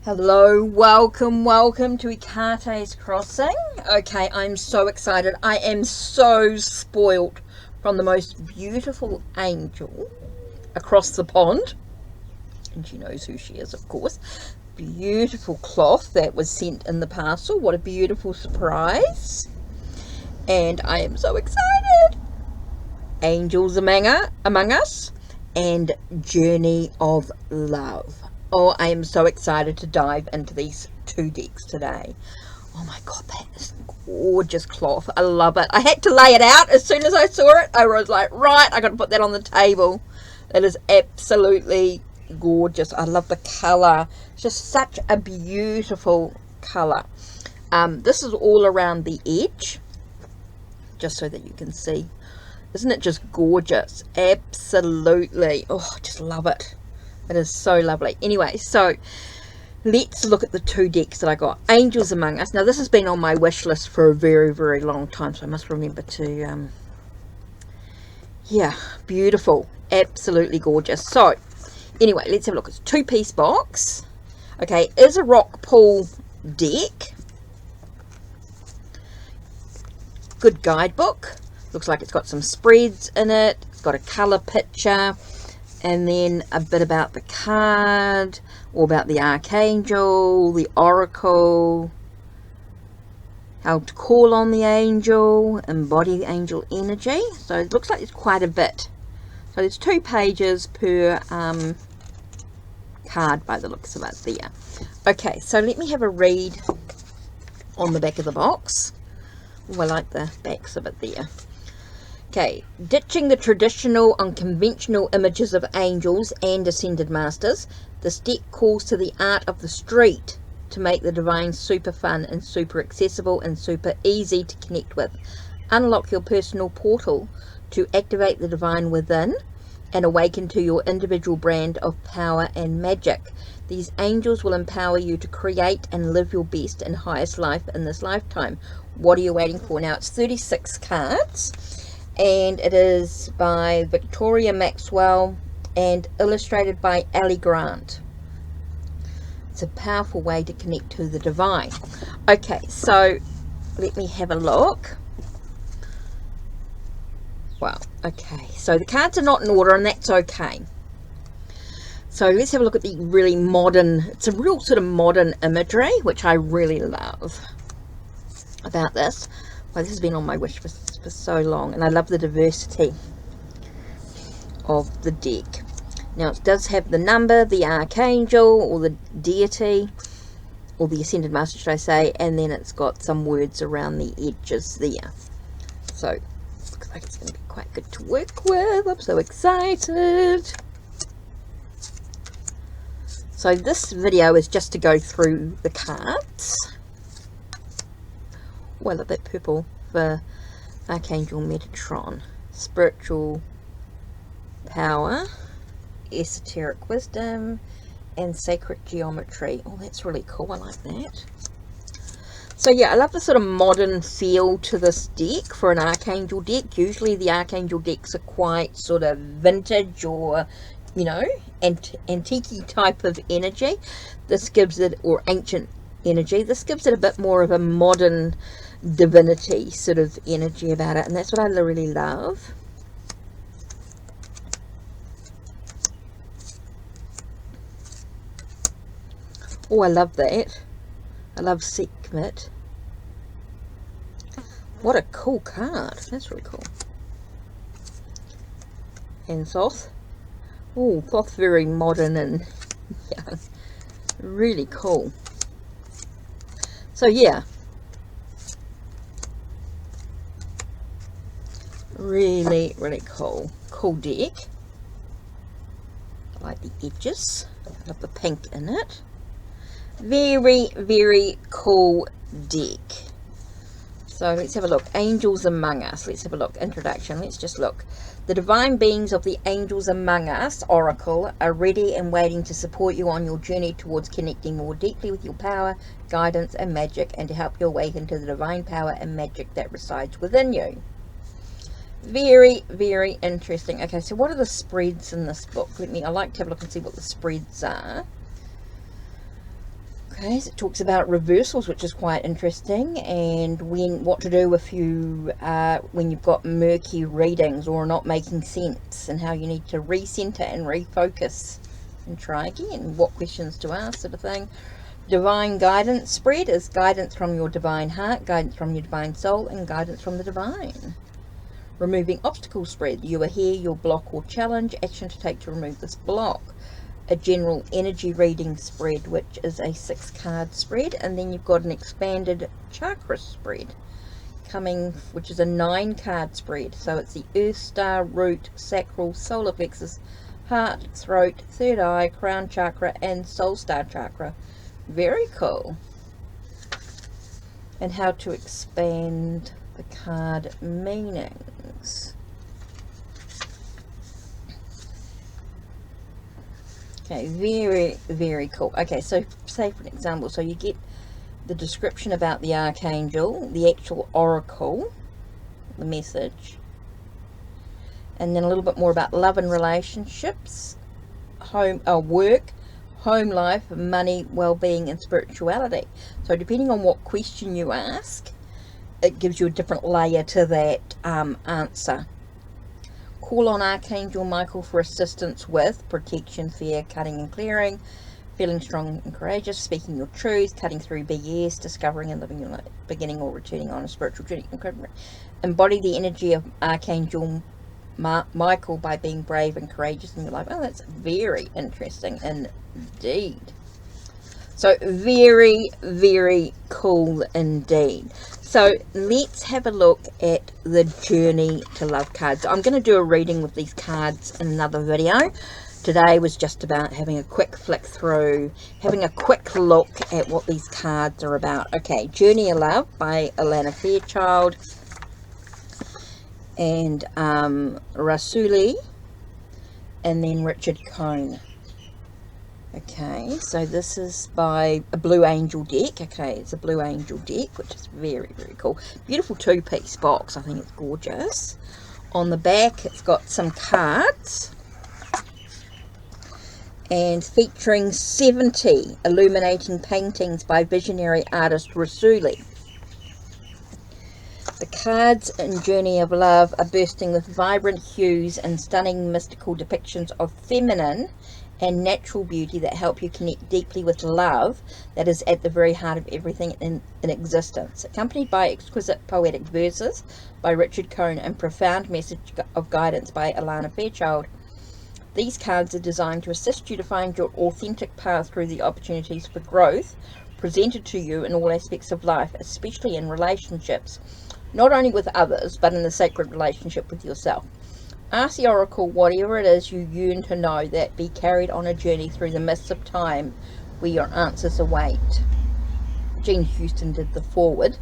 Hello, welcome to Ikate's Crossing. Okay, I'm so excited. I am so spoilt from the most beautiful angel across the pond. And she knows who she is, of course. Beautiful cloth that was sent in the parcel. What a beautiful surprise. And I am so excited. Angels Among Us and Journey of Love. Oh, I am so excited to dive into these two decks today. Oh my god, that is gorgeous cloth. I love it. I had to lay it out as soon as I saw it. I was like, right, I got to put that on the table. That is absolutely gorgeous. I love the colour. It's just such a beautiful colour. This is all around the edge, just so that you can see. Isn't it just gorgeous? Absolutely. Oh, I just love it. It is so lovely. Anyway, so let's look at the two decks that I got. Angels Among Us. Now, this has been on my wish list for a very, very long time, so I must remember to, yeah, beautiful. Absolutely gorgeous. So, anyway, let's have a look. It's a two-piece box. Okay, is a rock pool deck. Good guidebook. Looks like it's got some spreads in it. It's got a colour picture. And then a bit about the card, or about the archangel, the oracle, how to call on the angel, embody the angel energy. So it looks like it's quite a bit. So there's 2 pages per card by the looks of it there. Okay, so let me have a read on the back of the box. Oh, I like the backs of it there. Okay, ditching the traditional unconventional images of angels and ascended masters, this deck calls to the art of the street to make the divine super fun and super accessible and super easy to connect with. Unlock your personal portal to activate the divine within and awaken to your individual brand of power and magic. These angels will empower you to create and live your best and highest life in this lifetime. What are you waiting for? Now, it's 36 cards. And it is by Victoria Maxwell and illustrated by Ali Grant. It's a powerful way to connect to the divine. Okay, so let me have a look. Wow, okay, so the cards are not in order, and that's okay. So let's have a look at the really modern, it's a real sort of modern imagery, which I really love about this. Well, this has been on my wish for so long, and I love the diversity of the deck. Now, it does have the number, the archangel, or the deity, or the ascended master, should I say, and then it's got some words around the edges there. So, looks like it's going to be quite good to work with. I'm so excited. So, this video is just to go through the cards. Oh, I love that purple for Archangel Metatron. Spiritual power, esoteric wisdom, and sacred geometry. Oh, that's really cool. I like that. So yeah, I love the sort of modern feel to this deck for an Archangel deck. Usually the Archangel decks are quite sort of vintage or, you know, antique type of energy. This gives it, or ancient energy, this gives it a bit more of a modern divinity sort of energy about it, and that's what I really love. Oh, I love that. I love Sekhmet. What a cool card. That's really cool. And Thoth. Oh, Thoth, very modern and yeah, really cool. So yeah, really, really cool. Cool deck. I like the edges. I love the pink in it. Very, very cool deck. So let's have a look. Angels Among Us. Let's have a look. Introduction. Let's just look. The divine beings of the Angels Among Us Oracle are ready and waiting to support you on your journey towards connecting more deeply with your power, guidance, and magic, and to help you awaken to the divine power and magic that resides within you. Very, very interesting. Okay, so what are the spreads in this book? I like to have a look and see what the spreads are. Okay, so it talks about reversals, which is quite interesting, and what to do if you when you've got murky readings or not making sense, and how you need to recenter and refocus and try again, what questions to ask, sort of thing. Divine guidance spread is guidance from your divine heart, guidance from your divine soul, and guidance from the divine. Removing obstacle spread, you are here, your block or challenge, action to take to remove this block. A general energy reading spread, which is a 6-card spread, and then you've got an expanded chakra spread coming, which is a 9-card spread. So it's the earth star, root, sacral, solar plexus, heart, throat, third eye, crown chakra, and soul star chakra. Very cool. And how to expand the card meanings. Okay, very, very cool. Okay, so say for an example, so you get the description about the archangel, the actual oracle, the message, and then a little bit more about love and relationships, work, home life, money, well-being, and spirituality. So depending on what question you ask, it gives you a different layer to that answer. Call on Archangel Michael for assistance with protection, fear, cutting and clearing, feeling strong and courageous, speaking your truth, cutting through BS, discovering and living your life, beginning or returning on a spiritual journey. Embody the energy of Archangel Michael by being brave and courageous in your life. Oh, that's very interesting indeed. So very, very cool indeed. So let's have a look at the Journey to Love cards. I'm going to do a reading with these cards in another video. Today was just about having a quick flick through, having a quick look at what these cards are about. Okay, Journey of Love by Alana Fairchild and Rasuli, and then Richard Cohn. Okay, so this is by a Blue Angel deck. Okay, it's a Blue Angel deck, which is very, very cool. Beautiful 2-piece box. I think it's gorgeous. On the back, it's got some cards, and featuring 70 illuminating paintings by visionary artist Rasuli. The cards in Journey of Love are bursting with vibrant hues and stunning mystical depictions of feminine and natural beauty that help you connect deeply with love that is at the very heart of everything in existence. Accompanied by exquisite poetic verses by Richard Cohn and profound message of guidance by Alana Fairchild. These cards are designed to assist you to find your authentic path through the opportunities for growth presented to you in all aspects of life, especially in relationships, not only with others, but in the sacred relationship with yourself. Ask the oracle whatever it is you yearn to know, that be carried on a journey through the mists of time where your answers await. Jean Houston did the foreword,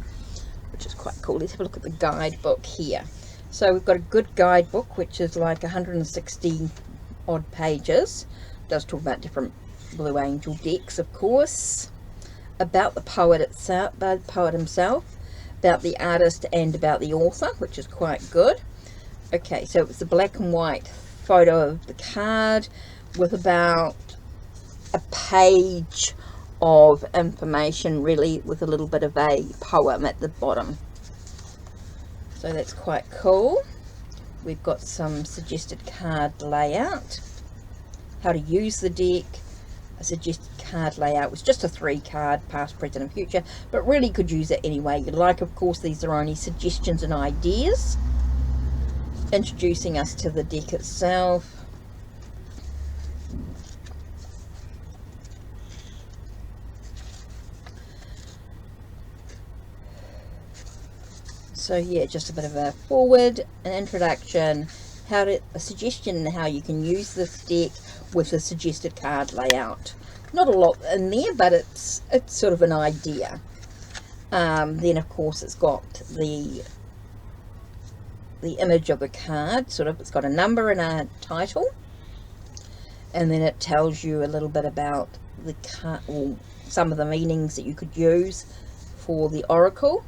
which is quite cool. Let's have a look at the guidebook here. So we've got a good guidebook, which is like 160 odd pages. It does talk about different Blue Angel decks, of course, about the poet itself, about the poet himself, about the artist, and about the author, which is quite good. Okay, so it's a black and white photo of the card with about a page of information, really, with a little bit of a poem at the bottom. So that's quite cool. We've got some suggested card layout, how to use the deck. A suggested card layout was just a 3-card, past, present and future, but really could use it any way you like. Of course, these are only suggestions and ideas. Introducing us to the deck itself. So yeah, just a bit of a forward, an introduction, a suggestion how you can use this deck with a suggested card layout. Not a lot in there, but it's sort of an idea. Then of course it's got the image of the card, it's got a number and a title, and then it tells you a little bit about the card, or some of the meanings that you could use for the oracle,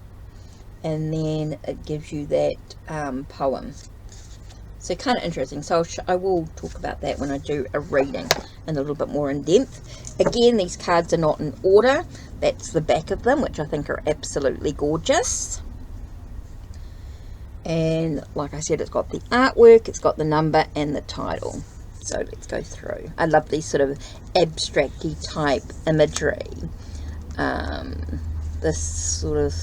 and then it gives you that poem. So kind of interesting. So I will talk about that when I do a reading and a little bit more in depth. Again, these cards are not in order. That's the back of them, which I think are absolutely gorgeous. And like I said, it's got the artwork, it's got the number and the title. So let's go through. I love these sort of abstract-y type imagery. This sort of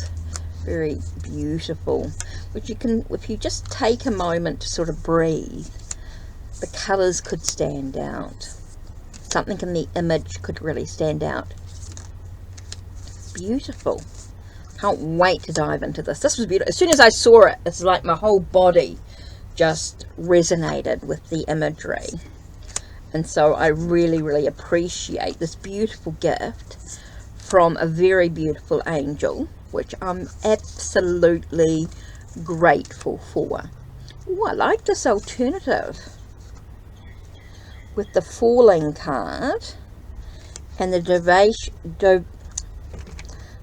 very beautiful, which you can, if you just take a moment to sort of breathe, the colours could stand out. Something in the image could really stand out. Beautiful. Can't wait to dive into this. This was beautiful. As soon as I saw it, it's like my whole body just resonated with the imagery. And so I really, really appreciate this beautiful gift from a very beautiful angel, which I'm absolutely grateful for. Oh, I like this alternative with the falling card and the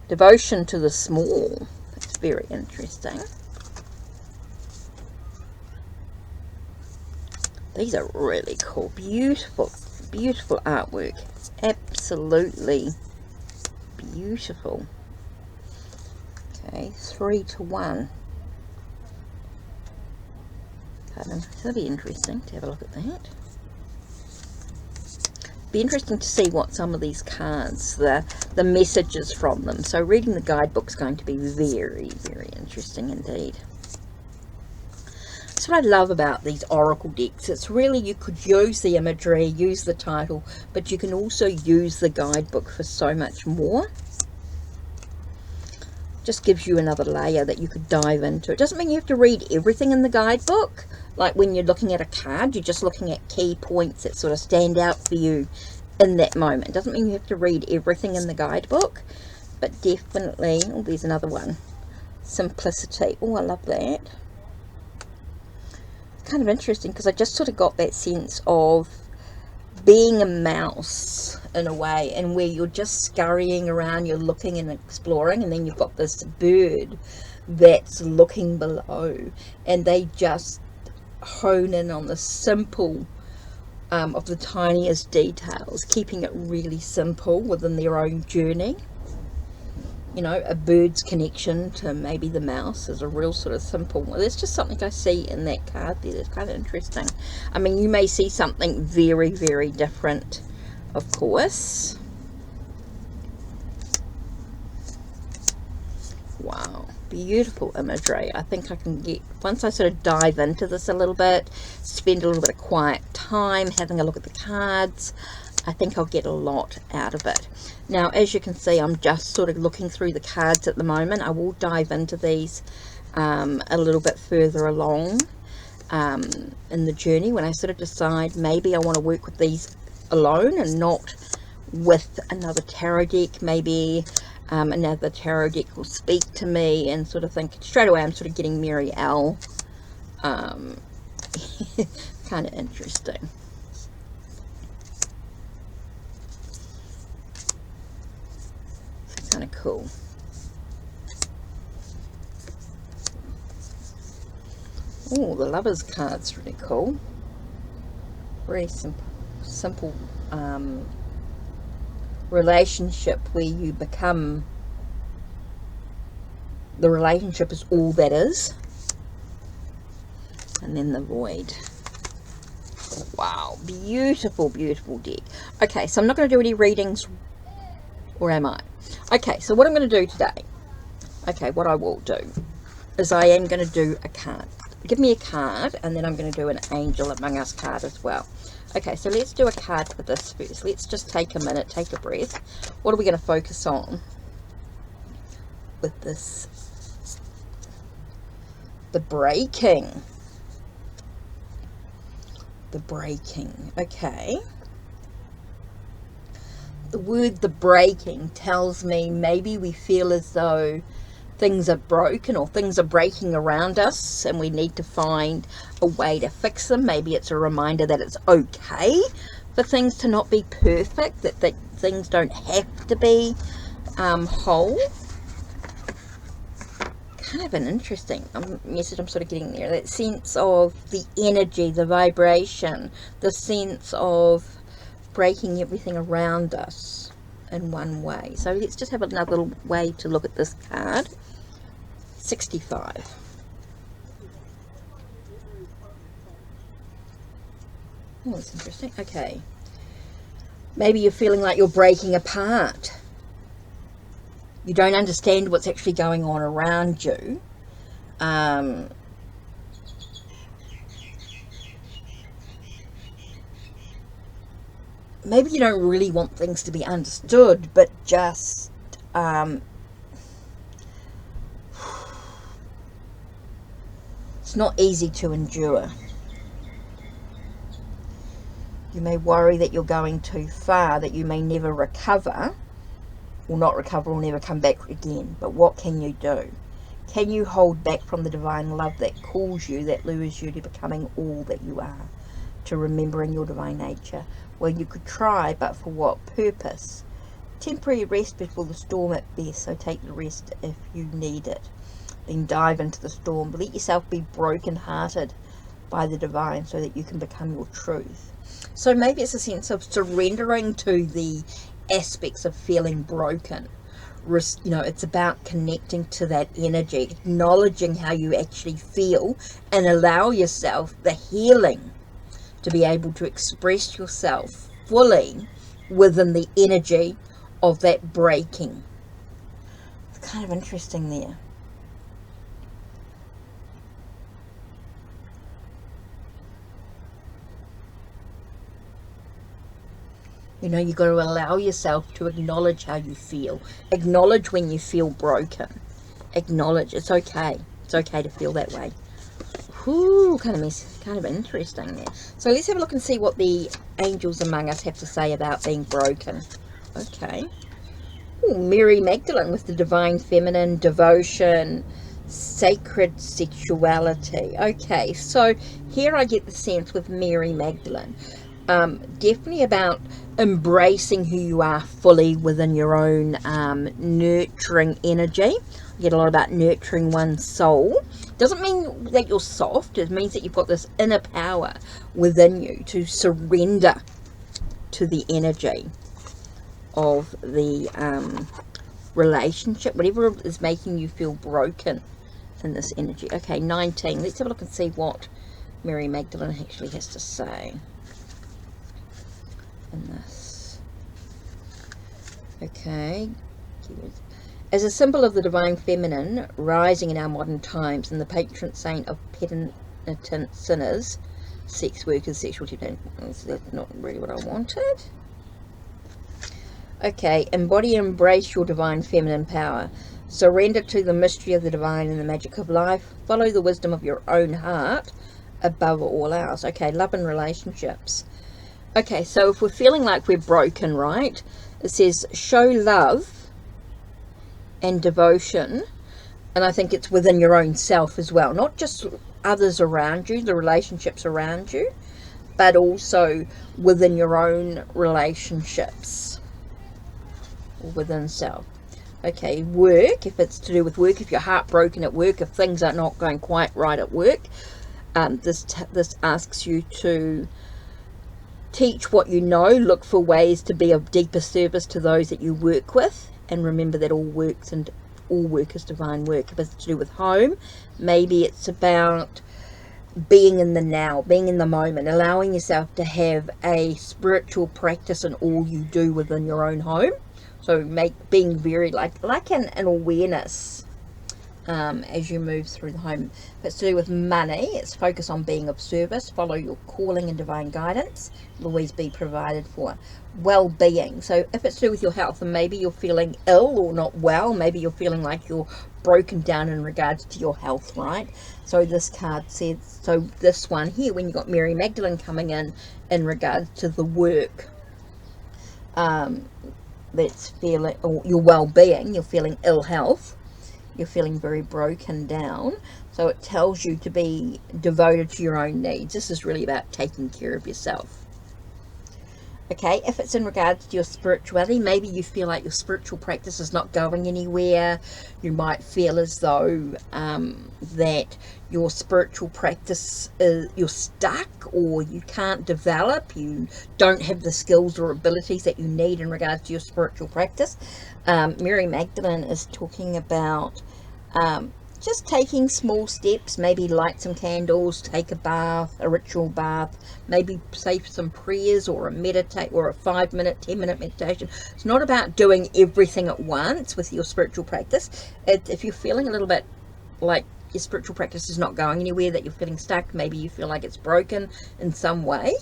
devotion to the small. It's very interesting. These are really cool. Beautiful, beautiful artwork. Absolutely beautiful. Okay, 3 to 1. That'll be interesting to have a look at that. Be interesting to see what some of these cards, the messages from them. So reading the guidebook's going to be very, very interesting indeed. That's what I love about these oracle decks. It's really, you could use the imagery, use the title, but you can also use the guidebook for so much more. Just gives you another layer that you could dive into. It doesn't mean you have to read everything in the guidebook. Like when you're looking at a card, you're just looking at key points that sort of stand out for you in that moment. It doesn't mean you have to read everything in the guidebook, but definitely, oh, there's another one. Simplicity. Oh, I love that. It's kind of interesting because I just sort of got that sense of being a mouse in a way, and where you're just scurrying around, you're looking and exploring, and then you've got this bird that's looking below, and they just hone in on the simple of the tiniest details, keeping it really simple within their own journey. You know, a bird's connection to maybe the mouse is a real sort of simple one. There's just something I see in that card there that's kind of interesting. I mean, you may see something very, very different, of course. Wow, beautiful imagery. I think I can get, once I sort of dive into this a little bit, spend a little bit of quiet time having a look at the cards, I think I'll get a lot out of it. Now, as you can see, I'm just sort of looking through the cards at the moment. I will dive into these a little bit further along in the journey, when I sort of decide maybe I want to work with these alone and not with another tarot deck. Maybe another tarot deck will speak to me, and sort of think straight away I'm sort of getting Mary L. Kind of interesting. Kind of cool. Oh, the Lovers card's really cool. Very simple relationship where you become, the relationship is all that is. And then the Void. Wow, beautiful, beautiful deck. Okay, so I'm not going to do any readings, or am I? Okay, so what I'm going to do today, okay, what I will do is I am going to do a card. Give me a card, and then I'm going to do an Angel Among Us card as well. Okay, so let's do a card for this first. Let's just take a minute, take a breath. What are we going to focus on with this? The breaking. The breaking, okay. The word the breaking tells me maybe we feel as though things are broken or things are breaking around us, and we need to find a way to fix them. Maybe it's a reminder that it's okay for things to not be perfect, that things don't have to be whole. kind of an interesting message I'm sort of getting there. That sense of the energy, the vibration, the sense of breaking everything around us in one way. So let's just have another little way to look at this card. 65. Oh, that's interesting. Okay. Maybe you're feeling like you're breaking apart. You don't understand what's actually going on around you. Maybe you don't really want things to be understood, but just it's not easy to endure. You may worry that you're going too far, that you may never recover, or not recover, or never come back again. But what can you do? Can you hold back from the divine love that calls you, that lures you to becoming all that you are, to remembering your divine nature? Well, you could try, but for what purpose? Temporary rest before the storm at best, so take the rest if you need it. Then dive into the storm. But let yourself be broken-hearted by the divine so that you can become your truth. So maybe it's a sense of surrendering to the aspects of feeling broken. You know, it's about connecting to that energy, acknowledging how you actually feel, and allow yourself the healing to be able to express yourself fully within the energy of that breaking. It's kind of interesting there. You know, you've got to allow yourself to acknowledge how you feel. Acknowledge when you feel broken. Acknowledge. It's okay. It's okay to feel that way. Whew, kind of interesting there. So let's have a look and see what the angels among us have to say about being broken. Okay. Ooh, Mary Magdalene with the divine feminine, devotion, sacred sexuality. Okay, so here I get the sense with Mary Magdalene. Definitely about embracing who you are fully within your own nurturing energy. You get a lot about nurturing one's soul. Doesn't mean that you're soft. It means that you've got this inner power within you to surrender to the energy of the relationship, whatever is making you feel broken in this energy. Okay, 19. Let's have a look and see what Mary Magdalene actually has to say in this. Okay. As a symbol of the divine feminine rising in our modern times, and the patron saint of penitent sinners, sex workers, sexual temptations, that's not really what I wanted. Okay, embody and embrace your divine feminine power. Surrender to the mystery of the divine and the magic of life. Follow the wisdom of your own heart above all else. Okay, love and relationships. Okay, so if we're feeling like we're broken, right, it says show love and devotion, and I think it's within your own self as well, not just others around you, the relationships around you, but also within your own relationships, or within self. Okay, work, if it's to do with work, if you're heartbroken at work, if things are not going quite right at work, this asks you to teach what you know, look for ways to be of deeper service to those that you work with, and remember that all work is divine work. If it's to do with home, maybe it's about being in the now, being in the moment, allowing yourself to have a spiritual practice in all you do within your own home. So being very like an awareness as you move through the home. If it's to do with money, it's focus on being of service, follow your calling and divine guidance, will always be provided for. Well-being, so if it's to do with your health, and maybe you're feeling ill or not well, maybe you're feeling like you're broken down in regards to your health, right? So this card says, so this one here, when you got Mary Magdalene coming in regards to the work, that's feeling, or your well-being, you're feeling ill health, you're feeling very broken down, so it tells you to be devoted to your own needs. This is really about taking care of yourself. Okay, if it's in regards to your spirituality, maybe you feel like your spiritual practice is not going anywhere. You might feel as though that your spiritual practice is, you're stuck, or you can't develop, you don't have the skills or abilities that you need in regards to your spiritual practice. Mary Magdalene is talking about just taking small steps, maybe light some candles, take a bath, a ritual bath, maybe say some prayers or a 5-minute, 10-minute meditation. It's not about doing everything at once with your spiritual practice. If you're feeling a little bit like your spiritual practice is not going anywhere, that you're feeling stuck, maybe you feel like it's broken in some way,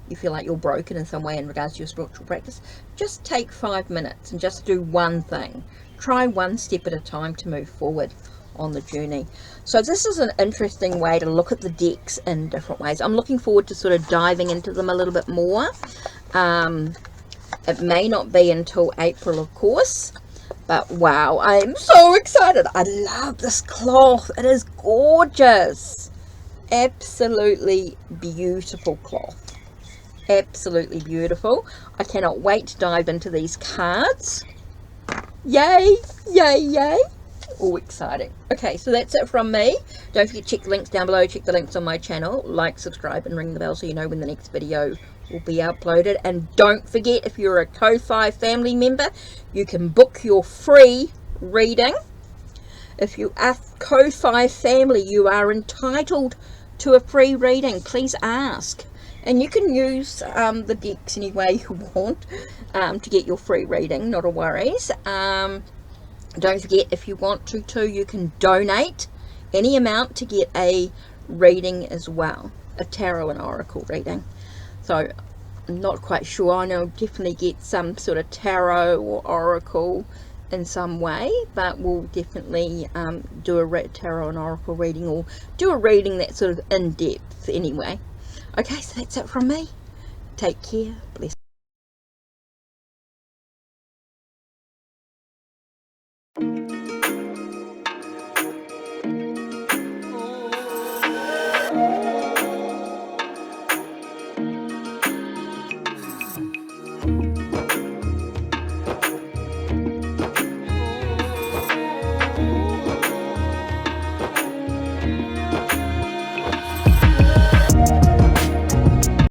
you feel like you're broken in some way in regards to your spiritual practice, just take 5 minutes and just do one thing. Try one step at a time to move forward on the journey. So this is an interesting way to look at the decks in different ways. I'm looking forward to sort of diving into them a little bit more. It may not be until April, of course, but wow, I am so excited. I love this cloth. It is gorgeous. Absolutely beautiful cloth. Absolutely beautiful. I cannot wait to dive into these cards. Yay, yay, yay. All exciting. Okay, so that's it from me. Don't forget to check the links down below, check the links on my channel, like, subscribe and ring the bell so you know when the next video will be uploaded. And don't forget, if you're a Ko-Fi family member, you can book your free reading. If you are Ko-Fi family, you are entitled to a free reading. Please ask. And you can use the decks any way you want to get your free reading, not a worries. Don't forget, if you want to, you can donate any amount to get a reading as well, a tarot and oracle reading. So I'm not quite sure. I know I'll definitely get some sort of tarot or oracle in some way, but we'll definitely do a tarot and oracle reading, or do a reading that's sort of in depth anyway. Okay, so that's it from me. Take care. Bless.